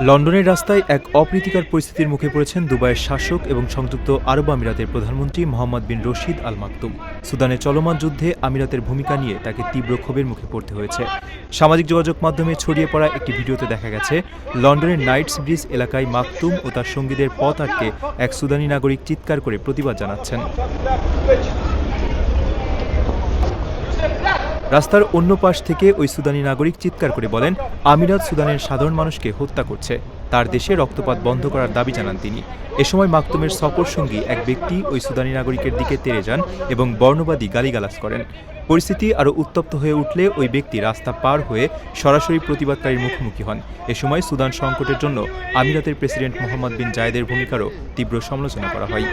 লন্ডনের রাস্তায় এক অপ্রীতিকর পরিস্থিতির মুখে পড়েছেন দুবাইয়ের শাসক এবং সংযুক্ত আরব আমিরাতের প্রধানমন্ত্রী মোহাম্মদ বিন রশিদ আল মাকতুম। সুদানে চলমান যুদ্ধে আমিরাতের ভূমিকা নিয়ে তাকে তীব্র ক্ষোভের মুখে পড়তে হয়েছে। সামাজিক যোগাযোগ মাধ্যমে ছড়িয়ে পড়া একটি ভিডিওতে দেখা গেছে লন্ডনের নাইটস ব্রিজ এলাকায় মাকতুম ও তার সঙ্গীদের পথ আটকে এক সুদানি নাগরিক চিৎকার করে প্রতিবাদ জানাচ্ছেন। রাস্তার অন্য পাশ থেকে ওই সুদানি নাগরিক চিৎকার করে বলেন, আমিরাত সুদানের সাধারণ মানুষকে হত্যা করছে, তার দেশে রক্তপাত বন্ধ করার দাবি জানান তিনি। এ সময় মাকতুমের সফর সঙ্গী এক ব্যক্তি ওই সুদানি নাগরিকের দিকে তেড়ে যান এবং বর্ণবাদী গালিগালাজ করেন। পরিস্থিতি আরও উত্তপ্ত হয়ে উঠলে ওই ব্যক্তি রাস্তা পার হয়ে সরাসরি প্রতিবাদকারীর মুখোমুখি হন। এ সময় সুদান সংকটের জন্য আমিরাতের প্রেসিডেন্ট মোহাম্মদ বিন জায়েদের ভূমিকারও তীব্র সমালোচনা করা হয়।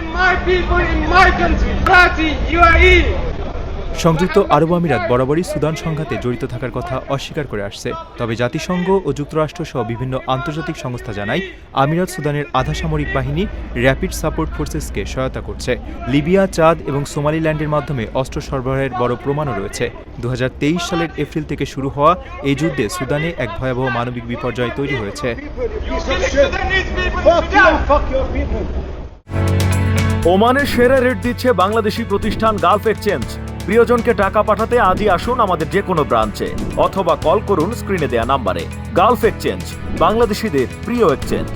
সংযুক্ত আরব আমিরাত বরাবরই সুদান সংঘাতে জড়িত থাকার কথা অস্বীকার করে আসছে। তবে জাতিসংঘ ও যুক্তরাষ্ট্র সহ বিভিন্ন আন্তর্জাতিক সংস্থা জানায়, আমিরাত সুদানের আধা সামরিক বাহিনী র্যাপিড সাপোর্ট ফোর্সেসকে সহায়তা করছে। লিবিয়া, চাদ এবং সোমালিল্যান্ডের মাধ্যমে অস্ত্র সরবরাহের বড় প্রমাণও রয়েছে। 2023 সালের এপ্রিল থেকে শুরু হওয়া এই যুদ্ধে সুদানে এক ভয়াবহ মানবিক বিপর্যয় তৈরি হয়েছে। ওমানের সেরা রেট দিচ্ছে বাংলাদেশি প্রতিষ্ঠান গালফ এক্সচেঞ্জ। প্রিয়জনকে টাকা পাঠাতে আজই আসুন আমাদের যে কোনো ব্রাঞ্চে অথবা কল করুন স্ক্রিনে দেয়া নাম্বারে। গালফ এক্সচেঞ্জ, বাংলাদেশিদের প্রিয় এক্সচেঞ্জ।